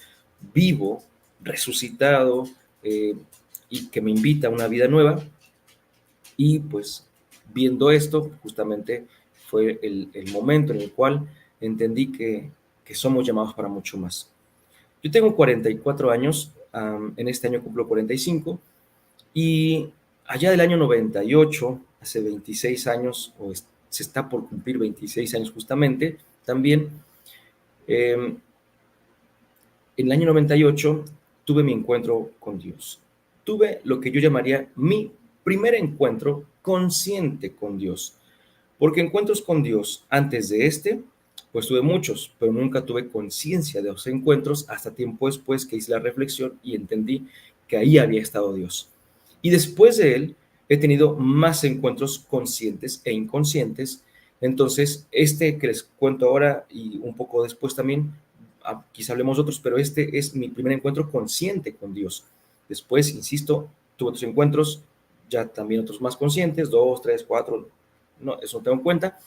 vivo, resucitado, y que me invita a una vida nueva. Y pues viendo esto, justamente fue el momento en el cual entendí que somos llamados para mucho más. Yo tengo 44 años, en este año cumplo 45, y allá del año 98, hace 26 años, se está por cumplir 26 años justamente, también, en el año 98 tuve mi encuentro con Dios. Tuve lo que yo llamaría mi primer encuentro consciente con Dios. Porque encuentros con Dios antes de pues tuve muchos, pero nunca tuve conciencia de los encuentros hasta tiempo después que hice la reflexión y entendí que ahí había estado Dios. Y después de él he tenido más encuentros conscientes e inconscientes. Entonces, que les cuento ahora y un poco después también, quizá hablemos de otros, pero este es mi primer encuentro consciente con Dios. Después, insisto, tuve otros encuentros, ya también otros más conscientes, 2, 3, 4, no, eso no tengo en cuenta,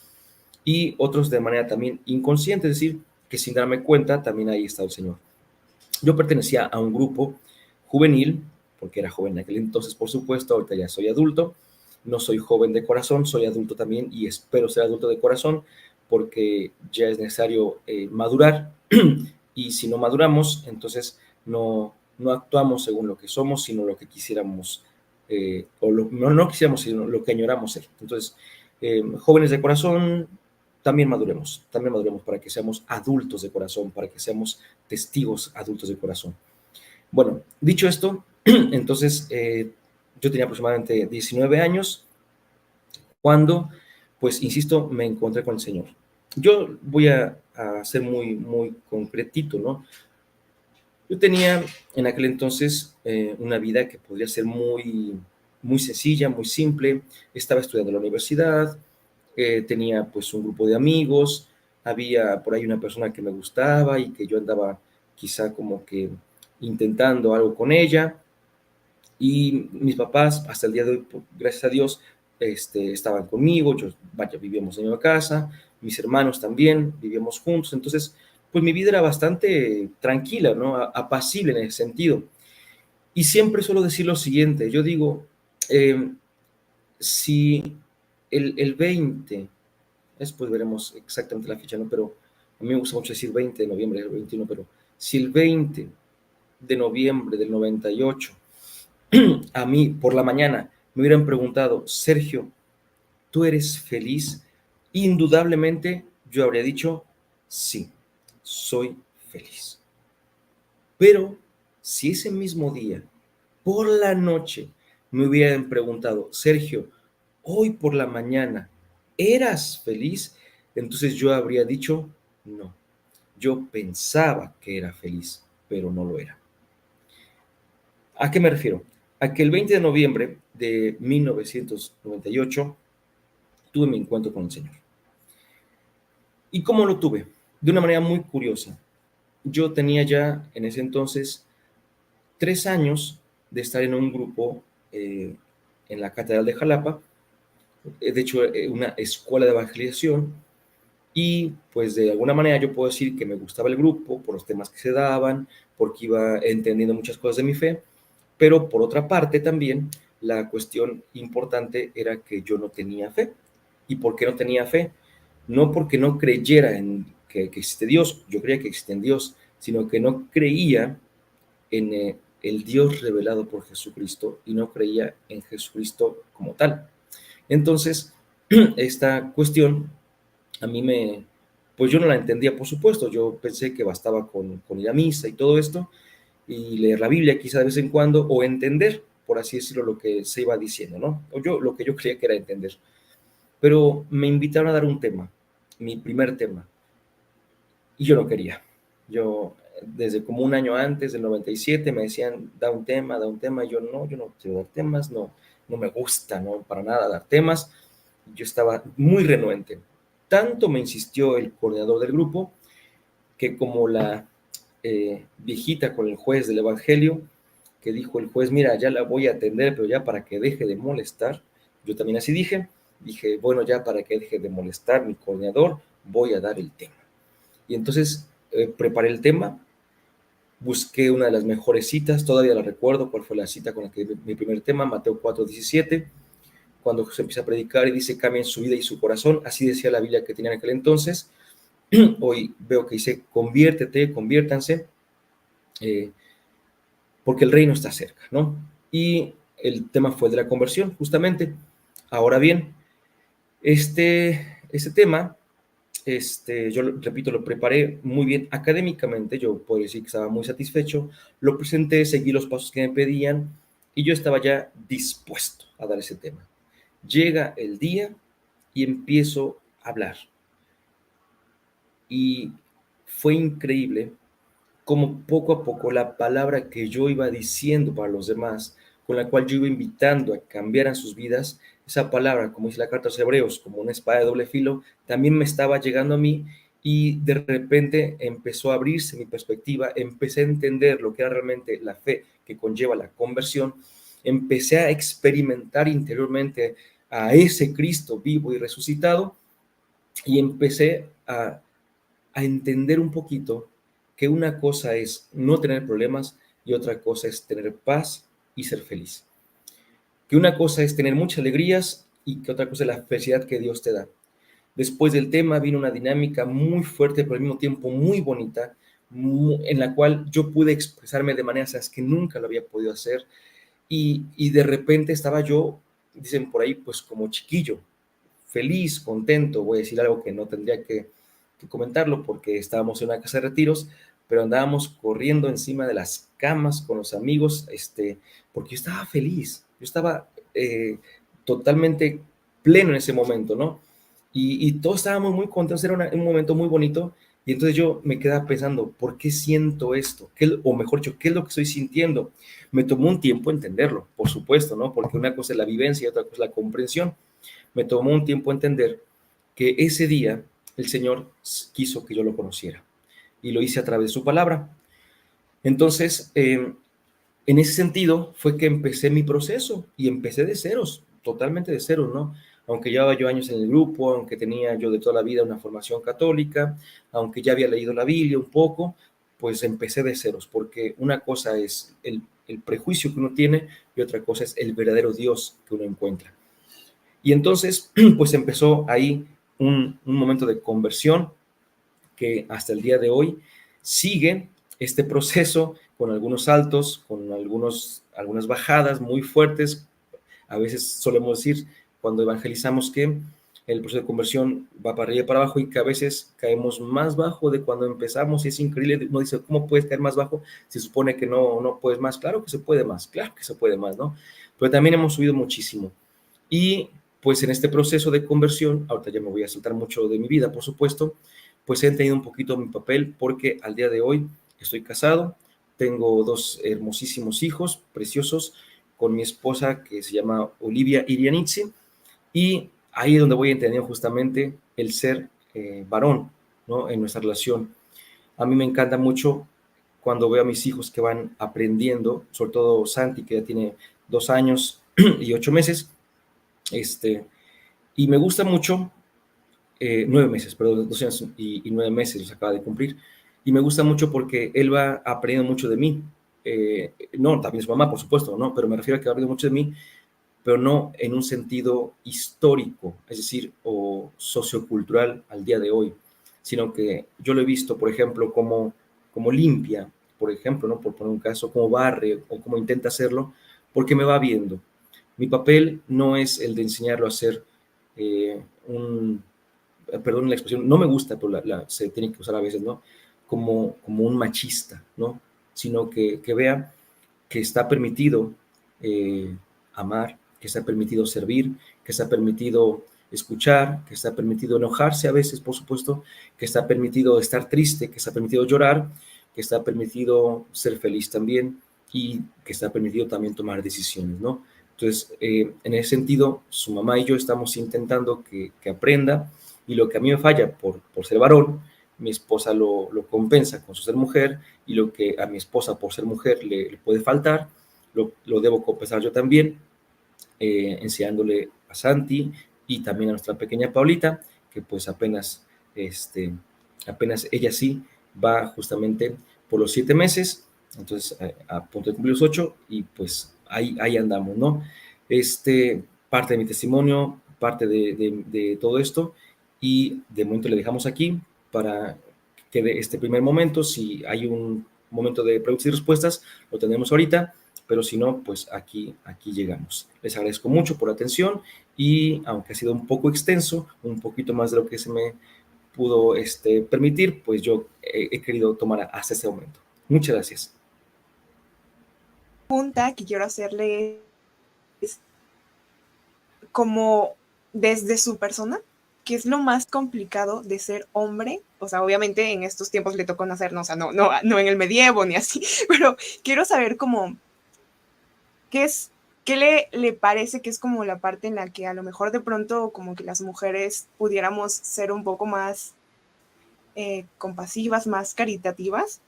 y otros de manera también inconsciente, es decir, que sin darme cuenta también ahí está el Señor. Yo pertenecía a un grupo juvenil, porque era joven en aquel entonces, por supuesto, ahorita ya soy adulto, no soy joven de corazón, soy adulto también y espero ser adulto de corazón, porque ya es necesario madurar, y si no maduramos, entonces no actuamos según lo que somos, sino lo que quisiéramos, no quisiéramos, sino lo que añoramos ser. Entonces, jóvenes de corazón, también maduremos para que seamos adultos de corazón, para que seamos testigos adultos de corazón. Bueno, dicho esto, entonces yo tenía aproximadamente 19 años cuando, pues, insisto, me encontré con el Señor. Yo voy a ser muy, muy concretito, ¿no? Yo tenía en aquel entonces una vida que podría ser muy, muy sencilla, muy simple. Estaba estudiando en la universidad, tenía pues un grupo de amigos, había por ahí una persona que me gustaba y que yo andaba quizá como que intentando algo con ella, y mis papás hasta el día de hoy, gracias a Dios, estaban conmigo, vaya, vivíamos en mi casa, mis hermanos también, vivíamos juntos. Entonces pues mi vida era bastante tranquila, ¿no? Apacible en ese sentido. Y siempre suelo decir lo siguiente, yo digo, eh, si el 20, después veremos exactamente la fecha, ¿no? Pero a mí me gusta mucho decir 20 de noviembre, el 21, pero si el 20 de noviembre del 98, a mí por la mañana me hubieran preguntado, Sergio, ¿tú eres feliz? Indudablemente yo habría dicho, sí, soy feliz. Pero si ese mismo día, por la noche, me hubieran preguntado, Sergio, hoy por la mañana, ¿eras feliz? Entonces yo habría dicho, no, yo pensaba que era feliz, pero no lo era. ¿A qué me refiero? A que el 20 de noviembre de 1998 tuve mi encuentro con el Señor. ¿Y cómo lo tuve? De una manera muy curiosa. Yo tenía ya en ese entonces 3 años de estar en un grupo en la Catedral de Jalapa, de hecho una escuela de evangelización, y pues de alguna manera yo puedo decir que me gustaba el grupo por los temas que se daban, porque iba entendiendo muchas cosas de mi fe, pero por otra parte también la cuestión importante era que yo no tenía fe. ¿Y por qué no tenía fe? No porque no creyera en que existe Dios, yo creía que existe en Dios, sino que no creía en el Dios revelado por Jesucristo y no creía en Jesucristo como tal. Entonces, esta cuestión a mí pues yo no la entendía, por supuesto, yo pensé que bastaba con ir a misa y todo esto, y leer la Biblia quizá de vez en cuando, o entender, por así decirlo, lo que se iba diciendo, ¿no? O yo, lo que yo creía que era entender. Pero me invitaron a dar un tema, mi primer tema, y yo no quería. Yo, desde como un año antes, del 97, me decían, da un tema, y yo no quiero dar temas, no, no me gusta, no, para nada dar temas. Yo estaba muy renuente. Tanto me insistió el coordinador del grupo, que como la viejita con el juez del Evangelio, que dijo el juez, mira, ya la voy a atender, pero ya para que deje de molestar, yo también así dije, bueno, ya para que deje de molestar mi coordinador, voy a dar el tema. Y entonces preparé el tema, busqué una de las mejores citas, todavía la recuerdo, cuál fue la cita con la que mi primer tema, Mateo 4:17, cuando Jesús empieza a predicar y dice, cambien su vida y su corazón, así decía la Biblia que tenía en aquel entonces. Hoy veo que dice, conviértete, conviértanse, porque el reino está cerca, ¿no? Y el tema fue de la conversión, justamente. Ahora bien, este tema, yo repito, lo preparé muy bien académicamente, yo puedo decir que estaba muy satisfecho, lo presenté, seguí los pasos que me pedían y yo estaba ya dispuesto a dar ese tema. Llega el día y empiezo a hablar. Y fue increíble como poco a poco la palabra que yo iba diciendo para los demás, con la cual yo iba invitando a cambiar sus vidas, esa palabra, como dice la carta a los Hebreos, como una espada de doble filo, también me estaba llegando a mí y de repente empezó a abrirse mi perspectiva, empecé a entender lo que era realmente la fe que conlleva la conversión, empecé a experimentar interiormente a ese Cristo vivo y resucitado y empecé a entender un poquito que una cosa es no tener problemas y otra cosa es tener paz y ser feliz. Que una cosa es tener muchas alegrías y que otra cosa es la felicidad que Dios te da. Después del tema vino una dinámica muy fuerte, pero al mismo tiempo muy bonita, en la cual yo pude expresarme de maneras que nunca lo había podido hacer y de repente estaba yo, dicen por ahí, pues como chiquillo, feliz, contento, voy a decir algo que no tendría que comentarlo porque estábamos en una casa de retiros, pero andábamos corriendo encima de las camas con los amigos, porque yo estaba feliz, yo estaba totalmente pleno en ese momento, ¿no? Y todos estábamos muy contentos, era un momento muy bonito, y entonces yo me quedaba pensando, ¿por qué siento esto? O mejor dicho, ¿qué es lo que estoy sintiendo? Me tomó un tiempo entenderlo, por supuesto, ¿no? Porque una cosa es la vivencia y otra cosa es la comprensión. Me tomó un tiempo entender que ese día el Señor quiso que yo lo conociera y lo hice a través de su palabra. Entonces, en ese sentido fue que empecé mi proceso y empecé de ceros, totalmente de ceros, ¿no? Aunque llevaba yo años en el grupo, aunque tenía yo de toda la vida una formación católica, aunque ya había leído la Biblia un poco, pues empecé de ceros, porque una cosa es el prejuicio que uno tiene y otra cosa es el verdadero Dios que uno encuentra. Y entonces, pues empezó ahí un momento de conversión que hasta el día de hoy sigue este proceso con algunos saltos, con algunas bajadas muy fuertes. A veces solemos decir cuando evangelizamos que el proceso de conversión va para arriba y para abajo y que a veces caemos más bajo de cuando empezamos y es increíble. Uno dice, ¿cómo puedes caer más bajo? Se supone que no puedes más. Claro que se puede más, claro que se puede más, ¿no? Pero también hemos subido muchísimo. Y pues en este proceso de conversión, ahorita ya me voy a saltar mucho de mi vida, por supuesto, pues he entendido un poquito mi papel porque al día de hoy estoy casado, tengo 2 hermosísimos hijos, preciosos, con mi esposa que se llama Olivia Irianitzi, y ahí es donde voy entendiendo justamente el ser varón, ¿no? En nuestra relación. A mí me encanta mucho cuando veo a mis hijos que van aprendiendo, sobre todo Santi, que ya tiene 2 años y 8 meses, y me gusta mucho, 9 meses, perdón, 2 años y 9 meses los acaba de cumplir, y me gusta mucho porque él va aprendiendo mucho de mí, no, también su mamá, por supuesto, ¿no? Pero me refiero a que va aprendiendo mucho de mí, pero no en un sentido histórico, es decir, o sociocultural al día de hoy, sino que yo lo he visto, por ejemplo, como limpia, por ejemplo, ¿no? Por poner un caso, como barre o como intenta hacerlo, porque me va viendo. Mi papel no es el de enseñarlo a hacer un, perdón la expresión, no me gusta, pero se tiene que usar a veces, ¿no? Como un machista, ¿no? Sino que vea que está permitido amar, que está permitido servir, que está permitido escuchar, que está permitido enojarse a veces, por supuesto, que está permitido estar triste, que está permitido llorar, que está permitido ser feliz también y que está permitido también tomar decisiones, ¿no? Entonces, en ese sentido, su mamá y yo estamos intentando que aprenda y lo que a mí me falla por ser varón, mi esposa lo compensa con su ser mujer y lo que a mi esposa por ser mujer le puede faltar, lo debo compensar yo también, enseñándole a Santi y también a nuestra pequeña Paulita, que pues apenas ella sí va justamente por los 7 meses, entonces a punto de cumplir los 8 y pues ahí andamos, ¿no? Parte de mi testimonio, parte de todo esto y de momento le dejamos aquí para que de este primer momento, si hay un momento de preguntas y respuestas, lo tenemos ahorita, pero si no, pues aquí llegamos. Les agradezco mucho por la atención y aunque ha sido un poco extenso, un poquito más de lo que se me pudo permitir, pues yo he querido tomar hasta este momento. Muchas gracias. Pregunta que quiero hacerle es como desde su persona, ¿qué es lo más complicado de ser hombre? O sea, obviamente en estos tiempos le tocó nacer, no, o sea, no en el medievo ni así, pero quiero saber como ¿qué le parece que es como la parte en la que a lo mejor de pronto como que las mujeres pudiéramos ser un poco más compasivas, más caritativas?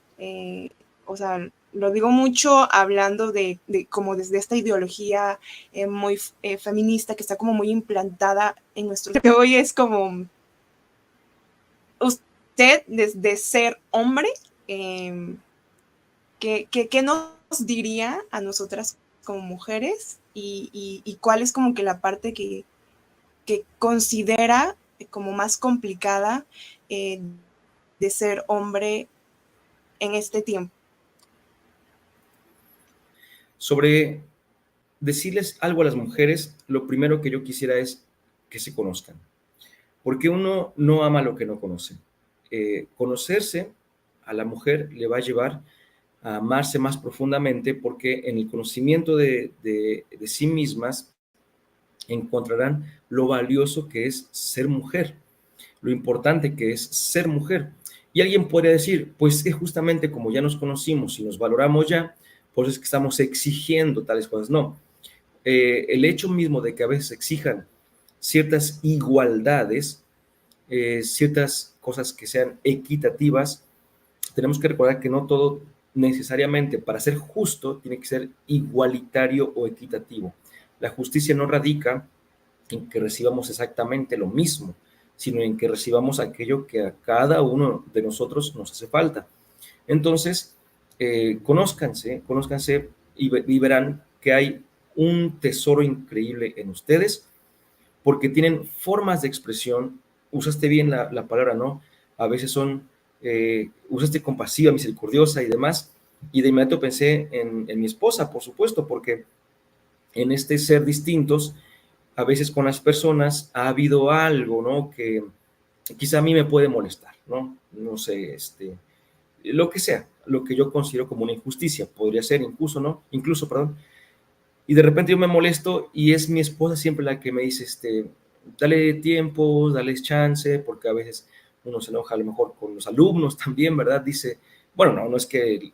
O sea, lo digo mucho hablando de como desde esta ideología muy feminista que está como muy implantada en nuestro... De hoy es como usted desde ser hombre, ¿qué nos diría a nosotras como mujeres y cuál es como que la parte que considera como más complicada de ser hombre en este tiempo? Sobre decirles algo a las mujeres, lo primero que yo quisiera es que se conozcan, porque uno no ama lo que no conoce. Conocerse a la mujer le va a llevar a amarse más profundamente porque en el conocimiento de sí mismas encontrarán lo valioso que es ser mujer, lo importante que es ser mujer. Y alguien podría decir, pues es justamente como ya nos conocimos y nos valoramos ya, por eso es que estamos exigiendo tales cosas. No, el hecho mismo de que a veces exijan ciertas igualdades, ciertas cosas que sean equitativas, tenemos que recordar que no todo necesariamente para ser justo tiene que ser igualitario o equitativo. La justicia no radica en que recibamos exactamente lo mismo, sino en que recibamos aquello que a cada uno de nosotros nos hace falta. Entonces, conózcanse y verán que hay un tesoro increíble en ustedes porque tienen formas de expresión. Usaste bien la palabra, ¿no? A veces usaste compasiva, misericordiosa y demás, y de inmediato pensé en mi esposa, por supuesto, porque en este ser distintos, a veces con las personas ha habido algo, ¿no? Que quizá a mí me puede molestar, ¿no? No sé, lo que sea, lo que yo considero como una injusticia, podría ser incluso, ¿no? Incluso, perdón. Y de repente yo me molesto y es mi esposa siempre la que me dice, dale tiempo, dale chance, porque a veces uno se enoja a lo mejor con los alumnos también, ¿verdad? Dice, bueno, no es que,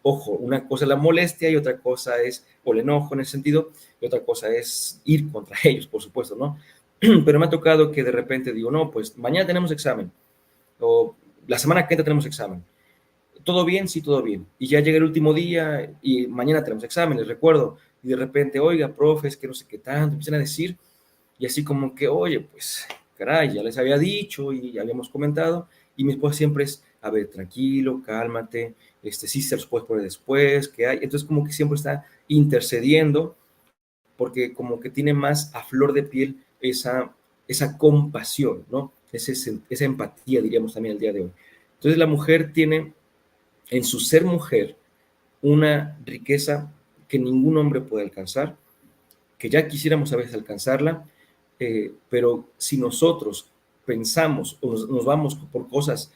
ojo, una cosa es la molestia y otra cosa es, o el enojo en ese sentido, y otra cosa es ir contra ellos, por supuesto, ¿no? Pero me ha tocado que de repente digo, no, pues mañana tenemos examen, o la semana que entra tenemos examen. ¿Todo bien? Sí, todo bien. Y ya llega el último día y mañana tenemos examen, les recuerdo. Y de repente, oiga, profe, es que no sé qué tanto, empiezan a decir, y así como que, oye, pues, caray, ya les había dicho y ya habíamos comentado, y mi esposa siempre es, a ver, tranquilo, cálmate, sí se los puedes poner después, que hay. Entonces como que siempre está intercediendo, porque como que tiene más a flor de piel esa compasión, ¿no? Esa empatía, diríamos también el día de hoy. Entonces la mujer tiene en su ser mujer una riqueza que ningún hombre puede alcanzar, que ya quisiéramos a veces alcanzarla, pero si nosotros pensamos o nos vamos por cosas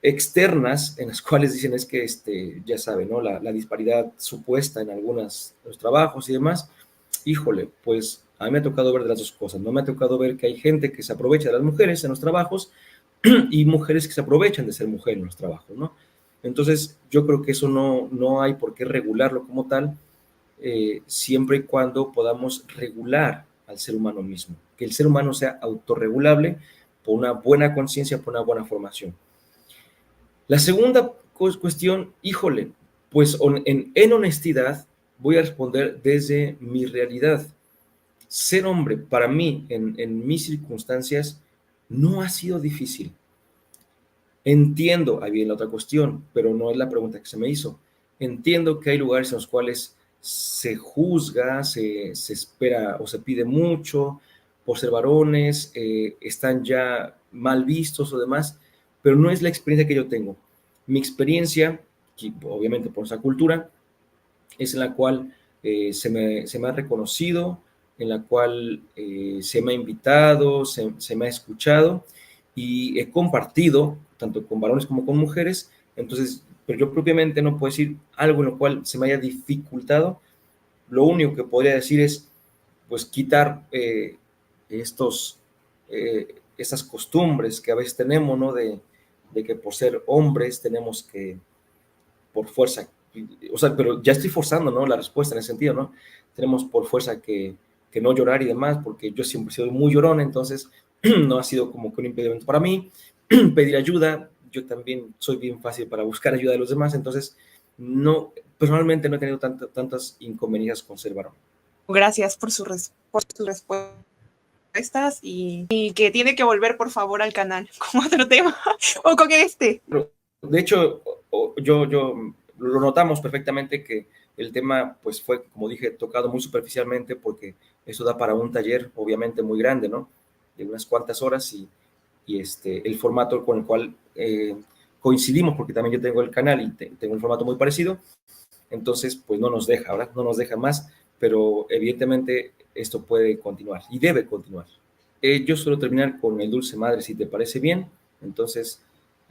externas en las cuales dicen es que, ya saben, ¿no? La disparidad supuesta en algunos los trabajos y demás, híjole, pues a mí me ha tocado ver de las dos cosas, ¿no? Me ha tocado ver que hay gente que se aprovecha de las mujeres en los trabajos y mujeres que se aprovechan de ser mujer en los trabajos, ¿no? Entonces, yo creo que eso no hay por qué regularlo como tal, siempre y cuando podamos regular al ser humano mismo, que el ser humano sea autorregulable por una buena conciencia, por una buena formación. La segunda cuestión, híjole, pues en honestidad voy a responder desde mi realidad. Ser hombre para mí, en mis circunstancias, no ha sido difícil. Entiendo, ahí viene la otra cuestión, pero no es la pregunta que se me hizo. Entiendo que hay lugares en los cuales se juzga, se espera o se pide mucho por ser varones, están ya mal vistos o demás, pero no es la experiencia que yo tengo. Mi experiencia, obviamente por esa cultura, es en la cual se me ha reconocido, en la cual se me ha invitado, se me ha escuchado y he compartido tanto con varones como con mujeres. Entonces, pero yo propiamente no puedo decir algo en lo cual se me haya dificultado. Lo único que podría decir es, pues, quitar estas costumbres que a veces tenemos, ¿no? De que por ser hombres tenemos que, por fuerza, o sea, pero ya estoy forzando, ¿no? La respuesta en ese sentido, ¿no? Tenemos por fuerza que no llorar y demás, porque yo siempre he sido muy llorón, entonces no ha sido como que un impedimento para mí. Pedir ayuda, yo también soy bien fácil para buscar ayuda de los demás, entonces no, personalmente no he tenido tantas inconveniencias con ser varón. Gracias por por sus respuestas y que tiene que volver por favor al canal con otro tema o con este. De hecho, yo lo notamos perfectamente que el tema pues fue, como dije, tocado muy superficialmente porque eso da para un taller obviamente muy grande, ¿no? De unas cuantas horas y el formato con el cual coincidimos, porque también yo tengo el canal y tengo un formato muy parecido, entonces pues no nos deja, ¿verdad? No nos deja más, pero evidentemente esto puede continuar y debe continuar. Yo suelo terminar con el Dulce Madre, si te parece bien, entonces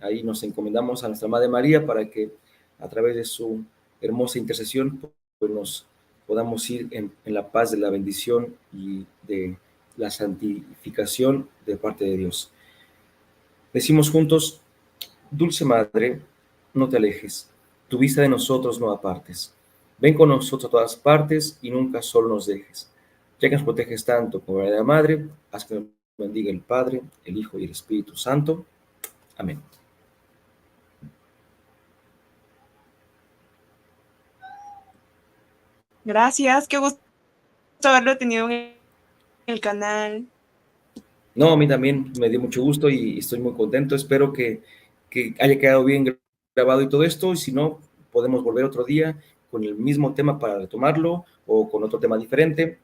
ahí nos encomendamos a nuestra Madre María para que a través de su hermosa intercesión pues nos podamos ir en la paz de la bendición y de la santificación de parte de Dios. Decimos juntos, Dulce Madre, no te alejes, tu vista de nosotros no apartes. Ven con nosotros a todas partes y nunca solo nos dejes. Ya que nos proteges tanto como verdadera Madre, haz que nos bendiga el Padre, el Hijo y el Espíritu Santo. Amén. Gracias, qué gusto haberlo tenido en el canal. No, a mí también me dio mucho gusto y estoy muy contento. Espero que haya quedado bien grabado y todo esto. Y si no, podemos volver otro día con el mismo tema para retomarlo o con otro tema diferente.